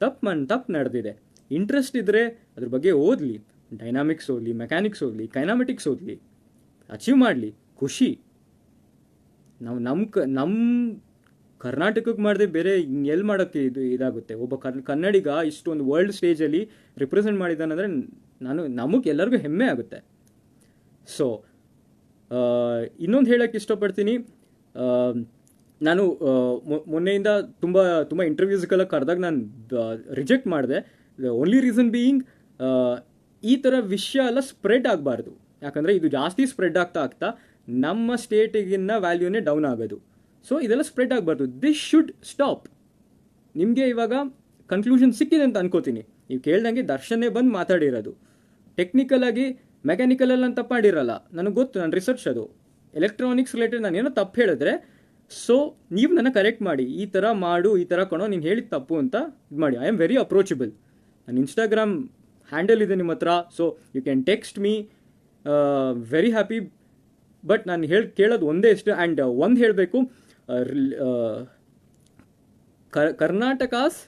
ತಪ್ಪು ನಡೆದಿದೆ. ಇಂಟ್ರೆಸ್ಟ್ ಇದ್ದರೆ ಅದ್ರ ಬಗ್ಗೆ ಓದಲಿ, ಡೈನಾಮಿಕ್ಸ್ ಓದಲಿ, ಮೆಕ್ಯಾನಿಕ್ಸ್ ಓದಲಿ, ಕೈನಾಮೆಟಿಕ್ಸ್ ಓದಲಿ, ಅಚೀವ್ ಮಾಡಲಿ, ಖುಷಿ. ನಮ್ಮ ಕರ್ನಾಟಕಕ್ಕೆ ಮಾಡದೆ ಬೇರೆ ಎಲ್ಲಿ ಮಾಡೋಕ್ಕೆ ಇದಾಗುತ್ತೆ. ಒಬ್ಬ ಕನ್ನಡಿಗ ಇಷ್ಟೊಂದು ವರ್ಲ್ಡ್ ಸ್ಟೇಜಲ್ಲಿ ರಿಪ್ರೆಸೆಂಟ್ ಮಾಡಿದ್ದಾನಂದರೆ ನಮಗೆ ಎಲ್ಲರಿಗೂ ಹೆಮ್ಮೆ ಆಗುತ್ತೆ. ಸೊ ಇನ್ನೊಂದು ಹೇಳೋಕ್ಕೆ ಇಷ್ಟಪಡ್ತೀನಿ, ನಾನು ಮೊನ್ನೆಯಿಂದ ತುಂಬ ಇಂಟರ್ವ್ಯೂಸ್ಗೆಲ್ಲ ಕರೆದಾಗ ನಾನು ರಿಜೆಕ್ಟ್ ಮಾಡಿದೆ. ಓನ್ಲಿ ರೀಸನ್ ಬೀಯಿಂಗ್, ಈ ಥರ ವಿಷಯ ಎಲ್ಲ ಸ್ಪ್ರೆಡ್ ಆಗಬಾರ್ದು. ಯಾಕಂದರೆ ಇದು ಜಾಸ್ತಿ ಸ್ಪ್ರೆಡ್ ಆಗ್ತಾ ನಮ್ಮ ಸ್ಟೇಟಿಗಿನ್ನ ವ್ಯಾಲ್ಯೂನೇ ಡೌನ್ ಆಗೋದು. ಸೊ ಇದೆಲ್ಲ ಸ್ಪ್ರೆಡ್ ಆಗಬಾರ್ದು. This should stop. ನಿಮಗೆ ಇವಾಗ ಕನ್ಕ್ಲೂಷನ್ ಸಿಕ್ಕಿದೆ ಅಂತ ಅನ್ಕೋತೀನಿ. ನೀವು ಕೇಳ್ದಂಗೆ ದರ್ಶನೇ ಬಂದು ಮಾತಾಡಿರೋದು. ಟೆಕ್ನಿಕಲಾಗಿ ಮೆಕ್ಯಾನಿಕಲಲ್ಲಿ ನಾನು ತಪ್ಪು ಮಾಡಿರಲ್ಲ, ನನಗೆ ಗೊತ್ತು, ನನ್ನ ರಿಸರ್ಚ್ ಅದು. ಎಲೆಕ್ಟ್ರಾನಿಕ್ಸ್ ರಿಲೇಟೆಡ್ ನಾನು ಏನೋ ತಪ್ಪು ಹೇಳಿದ್ರೆ, ಸೊ ನೀವು ನನ್ನ ಕರೆಕ್ಟ್ ಮಾಡಿ, ಈ ಥರ ಮಾಡು, ಈ ಥರ ಕಣೋ, ನೀನು ಹೇಳಿದ ತಪ್ಪು ಅಂತ ಇದು ಮಾಡಿ. I am very approachable. ನನ್ನ ಇನ್ಸ್ಟಾಗ್ರಾಮ್ ಹ್ಯಾಂಡಲ್ ಇದೆ ನಿಮ್ಮ ಹತ್ರ, so you can text me, very happy. But ನಾನು ಕೇಳೋದು ಒಂದೇ ಇಷ್ಟು. ಆ್ಯಂಡ್ ಒಂದು ಹೇಳಬೇಕು, Karnataka's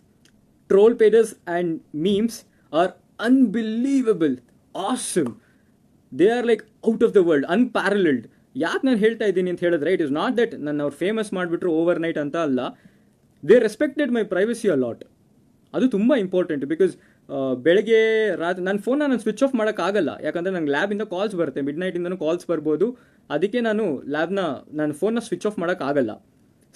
troll pages and memes are unbelievable, awesome. They are like out of the world, unparalleled. ಯಾಕೆ ನಾನು ಹೇಳ್ತಾ ಇದ್ದೀನಿ ಅಂತ ಹೇಳಿದ್ರೆ, ಇಟ್ ಇಸ್ ನಾಟ್ ದಟ್ ನನ್ನ ಅವ್ರು ಫೇಮಸ್ ಮಾಡಿಬಿಟ್ರು ಓವರ್ ನೈಟ್ ಅಂತ ಅಲ್ಲ. They respected my privacy a lot. ಅದು ತುಂಬ ಇಂಪಾರ್ಟೆಂಟ್. ಬಿಕಾಸ್ ಬೆಳಗ್ಗೆ ರಾತ್ರಿ ನನ್ನ ಫೋನ್ನ ನಾನು ಸ್ವಿಚ್ ಆಫ್ ಮಾಡೋಕ್ಕಾಗಲ್ಲ. ಯಾಕಂದರೆ ನಂಗೆ ಲ್ಯಾಬಿಂದ ಕಾಲ್ಸ್ ಬರುತ್ತೆ, ಮಿಡ್ ನೈಟಿಂದನೂ ಕಾಲ್ಸ್ ಬರ್ಬೋದು. ಅದಕ್ಕೆ ನನ್ನ ಫೋನ್ನ ಸ್ವಿಚ್ ಆಫ್ ಮಾಡೋಕ್ಕಾಗಲ್ಲ.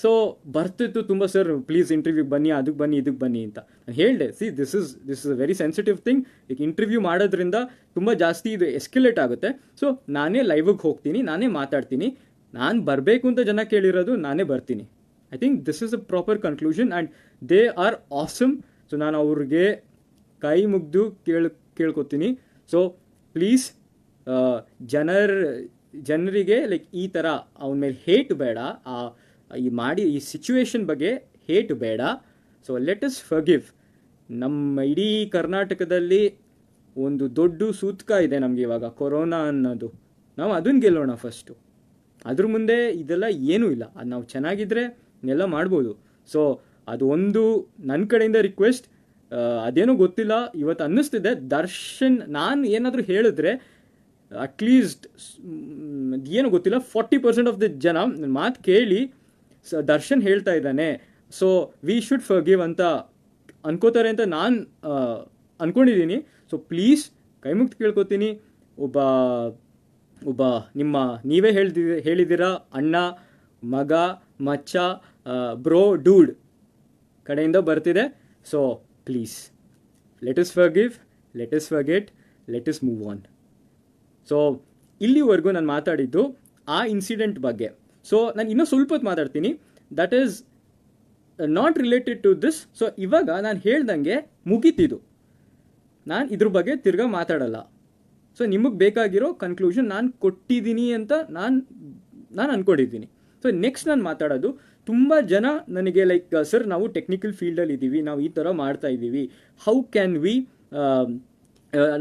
ಸೊ ಬರ್ತಿತ್ತು ತುಂಬ, ಸರ್ ಪ್ಲೀಸ್ ಇಂಟರ್ವ್ಯೂಗೆ ಬನ್ನಿ, ಅದಕ್ಕೆ ಬನ್ನಿ, ಇದಕ್ಕೆ ಬನ್ನಿ ಅಂತ. ನಾನು ಹೇಳಿದೆ, see this is a very sensitive thing. ಈಗ ಇಂಟರ್ವ್ಯೂ ಮಾಡೋದ್ರಿಂದ ತುಂಬ ಜಾಸ್ತಿ ಇದು ಎಸ್ಕಲೇಟ್ ಆಗುತ್ತೆ. ಸೊ ನಾನೇ ಲೈವಿಗೆ ಹೋಗ್ತೀನಿ, ನಾನೇ ಮಾತಾಡ್ತೀನಿ. ನಾನು ಬರಬೇಕು ಅಂತ ಜನ ಕೇಳಿರೋದು, ನಾನೇ ಬರ್ತೀನಿ. I think this is a proper conclusion and they are awesome. So ನಾನು ಅವ್ರಿಗೆ ಕೈ ಮುಗ್ದು ಕೇಳ್ಕೊತೀನಿ. ಸೊ ಪ್ಲೀಸ್ ಜನರಿಗೆ ಲೈಕ್ ಈ ಥರ ಅವನ ಮೇಲೆ ಹೇಟ್ ಬೇಡ, ಈ ಸಿಚುವೇಶನ್ ಬಗ್ಗೆ ಹೇಟ್ ಬೇಡ. So let us forgive. ನಮ್ಮ ಇಡೀ ಕರ್ನಾಟಕದಲ್ಲಿ ಒಂದು ದೊಡ್ಡ ಸೂತಕ ಇದೆ ನಮಗೆ ಇವಾಗ, ಕೊರೋನಾ ಅನ್ನೋದು. ನಾವು ಅದನ್ನು ಗೆಲ್ಲೋಣ ಫಸ್ಟು. ಅದ್ರ ಮುಂದೆ ಇದೆಲ್ಲ ಏನೂ ಇಲ್ಲ. ಅದು ನಾವು ಚೆನ್ನಾಗಿದ್ದರೆ ಎಲ್ಲ ಮಾಡ್ಬೋದು. ಸೊ ಅದು ಒಂದು ನನ್ನ ಕಡೆಯಿಂದ ರಿಕ್ವೆಸ್ಟ್. ಅದೇನೋ ಗೊತ್ತಿಲ್ಲ, ಇವತ್ತು ಅನ್ನಿಸ್ತಿದೆ ದರ್ಶನ್ ನಾನು ಏನಾದರೂ ಹೇಳಿದ್ರೆ ಅಟ್ಲೀಸ್ಟ್ ಏನೋ ಗೊತ್ತಿಲ್ಲ 40% ಆಫ್ ದ ಜನ ನನ್ನ ಮಾತು ಕೇಳಿ ದರ್ಶನ್ ಹೇಳ್ತಾ ಇದ್ದಾನೆ, ಸೊ ವಿ ಶುಡ್ ಫರ್ಗಿವ್ ಅಂತ ಅನ್ಕೋತಾರೆ ಅಂತ ನಾನು ಅನ್ಕೊಂಡಿದ್ದೀನಿ. ಸೊ ಪ್ಲೀಸ್ ಕೈ ಮುಗ್ದು ಕೇಳ್ಕೊತೀನಿ, ಒಬ್ಬ ಒಬ್ಬ ನೀವೇ ಹೇಳಿದ್ದೀರಾ ಅಣ್ಣ, ಮಗ, ಮಚ್ಚ, ಬ್ರೋ, ಡೂಡ್ ಕಡೆಯಿಂದ ಬರ್ತಿದೆ. So please let us forgive, let us forget, let us move on. So ಇಲ್ಲಿವರೆಗೂ ನಾನು ಮಾತಾಡಿದ್ದು ಆ ಇನ್ಸಿಡೆಂಟ್ ಬಗ್ಗೆ. ಸೊ ನಾನು ಇನ್ನೂ ಸ್ವಲ್ಪ ಹೊತ್ತು ಮಾತಾಡ್ತೀನಿ, that is not related to this. So ಇವಾಗ ನಾನು ಹೇಳ್ದಂಗೆ ಮುಗೀತಿದ್ದು, ನಾನು ಇದ್ರ ಬಗ್ಗೆ ತಿರ್ಗಾ ಮಾತಾಡಲ್ಲ. ಸೊ ನಿಮಗೆ ಬೇಕಾಗಿರೋ ಕನ್ಕ್ಲೂಷನ್ ನಾನು ಕೊಟ್ಟಿದ್ದೀನಿ ಅಂತ ನಾನು ಅಂದ್ಕೊಂಡಿದ್ದೀನಿ. ಸೊ ನೆಕ್ಸ್ಟ್ ನಾನು ಮಾತಾಡೋದು, ತುಂಬ ಜನ ನನಗೆ ಲೈಕ್ ಸರ್ ನಾವು ಟೆಕ್ನಿಕಲ್ ಫೀಲ್ಡಲ್ಲಿ ಇದ್ದೀವಿ, ನಾವು ಈ ಥರ ಮಾಡ್ತಾ ಇದ್ದೀವಿ, ಹೌ ಕ್ಯಾನ್ ವಿ,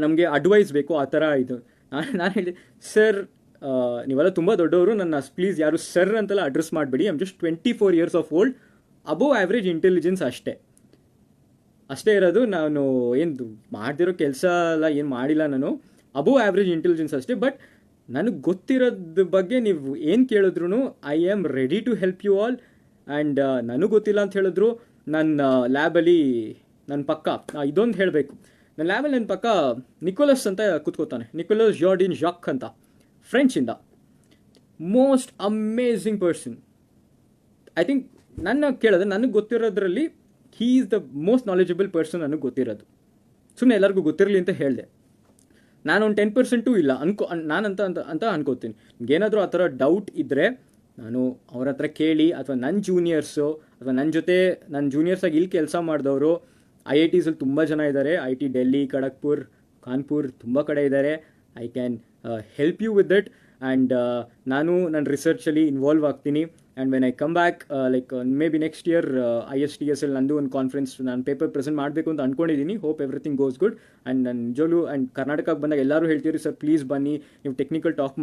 ನಮಗೆ ಅಡ್ವೈಸ್ ಬೇಕು ಆ ಥರ ಇದು. ನಾನು ಹೇಳಿದೆ, ಸರ್ ನೀವೆಲ್ಲ ತುಂಬ ದೊಡ್ಡವರು, ನನ್ನ ಪ್ಲೀಸ್ ಯಾರು ಸರ್ ಅಂತೆಲ್ಲ ಅಡ್ರೆಸ್ ಮಾಡಬೇಡಿ. I am just 24 years of old, above average intelligence ಅಷ್ಟೇ ಇರೋದು. ನಾನು ಏನು ಮಾಡ್ದಿರೋ ಕೆಲಸ ಎಲ್ಲ ಏನು ಮಾಡಿಲ್ಲ, ನಾನು ಅಬೋವ್ ಆ್ಯಾವ್ರೇಜ್ ಇಂಟೆಲಿಜೆನ್ಸ್ ಅಷ್ಟೇ. ಬಟ್ ನನಗೆ ಗೊತ್ತಿರೋದ್ರ ಬಗ್ಗೆ ನೀವು ಏನು ಕೇಳಿದ್ರು I am ready to help you all. And ನನಗೆ ಗೊತ್ತಿಲ್ಲ ಅಂತ ಹೇಳಿದ್ರು, ನನ್ನ ಲ್ಯಾಬಲ್ಲಿ ನನ್ನ ಪಕ್ಕ ಇದೊಂದು ಹೇಳಬೇಕು, ನನ್ನ ಲ್ಯಾಬಲ್ಲಿ ನನ್ನ ಪಕ್ಕ ನಿಕೋಲಸ್ ಅಂತ ಕೂತ್ಕೋತಾನೆ, ನಿಕೋಲಸ್ ಜಾರ್ಡಿನ್ ಜಾಕ್ ಅಂತ, ಫ್ರೆಂಚಿಂದ. Most amazing person. I think ನನ್ನ ಕೇಳಿದ್ರೆ ನನಗೆ ಗೊತ್ತಿರೋದ್ರಲ್ಲಿ he is the most knowledgeable person ನನಗೆ ಗೊತ್ತಿರೋದು. ಸುಮ್ಮನೆ ಎಲ್ಲರಿಗೂ ಗೊತ್ತಿರಲಿ ಅಂತ ಹೇಳಿದೆ. ನಾನು ಒಂದು 10% ಇಲ್ಲ ನಾನಂತ ಅಂತ ಅನ್ಕೋತೀನಿ. ನಿಮ್ಗೇನಾದರೂ ಆ ಥರ ಡೌಟ್ ಇದ್ದರೆ ನಾನು ಅವ್ರ ಹತ್ರ ಕೇಳಿ, ಅಥವಾ ನನ್ನ ಜೂನಿಯರ್ಸು ಅಥವಾ ನನ್ನ ಜೂನಿಯರ್ಸಾಗಿ ಇಲ್ಲಿ ಕೆಲಸ ಮಾಡಿದವರು IITs ತುಂಬ ಜನ ಇದ್ದಾರೆ. IT ಡೆಲ್ಲಿ, ಖಡಗ್ಪುರ್, ಕಾನ್ಪುರ್ ತುಂಬ ಕಡೆ ಇದ್ದಾರೆ. I can help you with that. And ನಾನು ನನ್ನ ರಿಸರ್ಚಲ್ಲಿ ಇನ್ವಾಲ್ವ್ ಆಗ್ತೀನಿ. And when I come back like maybe next year ISTS ನಂದು ಒಂದು ಕಾನ್ಫರೆನ್ಸ್ ನಾನು ಪೇಪರ್ ಪ್ರೆಸೆಂಟ್ ಮಾಡಬೇಕು ಅಂತ ಅಂದ್ಕೊಂಡಿದ್ದೀನಿ. Hope everything goes good. And ನಾನು ನಿಜವಾಗ್ಲೂ ಆ್ಯಂಡ್ ಕರ್ನಾಟಕಕ್ಕೆ ಬಂದಾಗ ಎಲ್ಲರೂ ಹೇಳ್ತೀರಿ, ಸರ್ ಪ್ಲೀಸ್ ಬನ್ನಿ, ನೀವು ಟೆಕ್ನಿಕಲ್ ಟಾಕ್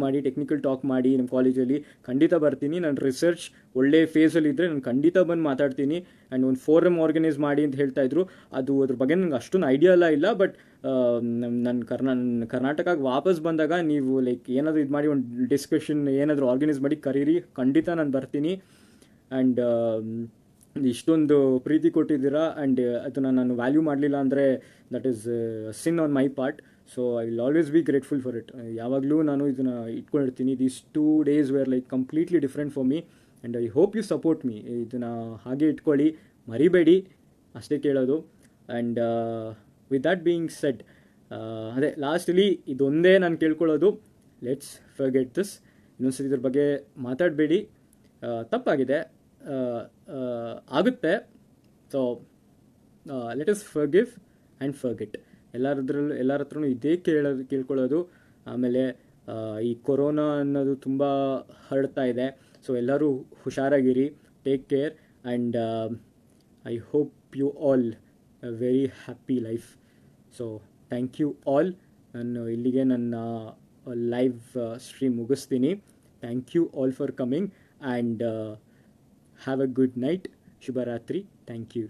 ಮಾಡಿ ನಮ್ಮ ಕಾಲೇಜಲ್ಲಿ. ಖಂಡಿತ ಬರ್ತೀನಿ. ನನ್ನ ರಿಸರ್ಚ್ ಒಳ್ಳೆ ಫೇಸಲ್ಲಿ ಇದ್ದರೆ ನಾನು ಖಂಡಿತ ಬಂದು ಮಾತಾಡ್ತೀನಿ. ಆ್ಯಂಡ್ ಒಂದು ಫೋರಮ್ ಆರ್ಗನೈಸ್ ಮಾಡಿ ಅಂತ ಹೇಳ್ತಾಯಿದ್ರು. ಅದ್ರ ಬಗ್ಗೆ ನನಗೆ ಅಷ್ಟೊಂದು ಐಡಿಯಾ ಇಲ್ಲ. ಬಟ್ ನನ್ನ ಕರ್ನಾಟಕಕ್ಕೆ ವಾಪಸ್ ಬಂದಾಗ ನೀವು ಲೈಕ್ ಏನಾದರೂ ಇದು ಮಾಡಿ ಒಂದು ಡಿಸ್ಕಷನ್ ಏನಾದರೂ ಆರ್ಗನೈಸ್ ಮಾಡಿ ಕರೀರಿ, ಖಂಡಿತ ನಾನು ಬರ್ತೀನಿ. ಆ್ಯಂಡ್ ಇಷ್ಟೊಂದು ಪ್ರೀತಿ ಕೊಟ್ಟಿದ್ದೀರಾ. ಆ್ಯಂಡ್ ಅದನ್ನು ನಾನು ವ್ಯಾಲ್ಯೂ ಮಾಡಲಿಲ್ಲ ಅಂದರೆ that is sin on my part. So I will always be grateful for it. ಯಾವಾಗಲೂ ನಾನು ಇದನ್ನು ಇಟ್ಕೊಂಡಿರ್ತೀನಿ. These 2 days were like completely different for me. And I hope you support me. ಇದನ್ನು ಹಾಗೆ ಇಟ್ಕೊಳ್ಳಿ, ಮರಿಬೇಡಿ, ಅಷ್ಟೇ ಕೇಳೋದು. And with that being said, ಅದೇ ಲಾಸ್ಟಲ್ಲಿ ಇದೊಂದೇ ನಾನು ಕೇಳ್ಕೊಳ್ಳೋದು, ಲೆಟ್ಸ್ ಫರ್ಗೆಟ್ ದಿಸ್. ಇನ್ನೊಂದ್ಸರಿ ಇದ್ರ ಬಗ್ಗೆ ಮಾತಾಡಬೇಡಿ. ತಪ್ಪಾಗಿದೆ, ಆಗುತ್ತೆ. So let us forgive and forget. ಎಲ್ಲರ ಹತ್ರನೂ ಇದೇ ಕೇಳ್ಕೊಳ್ಳೋದು. ಆಮೇಲೆ ಈ ಕೊರೋನಾ ಅನ್ನೋದು ತುಂಬ ಹರಡ್ತಾ ಇದೆ. ಸೊ ಎಲ್ಲರೂ ಹುಷಾರಾಗಿರಿ, take care. And I hope you all a very happy life. So thank you all. ನಾನು ಇಲ್ಲಿಗೆ ನನ್ನ ಲೈವ್ ಸ್ಟ್ರೀಮ್ ಮುಗಿಸ್ತೀನಿ. Thank you all for coming and have a good night. ಶುಭರಾತ್ರಿ. Thank you.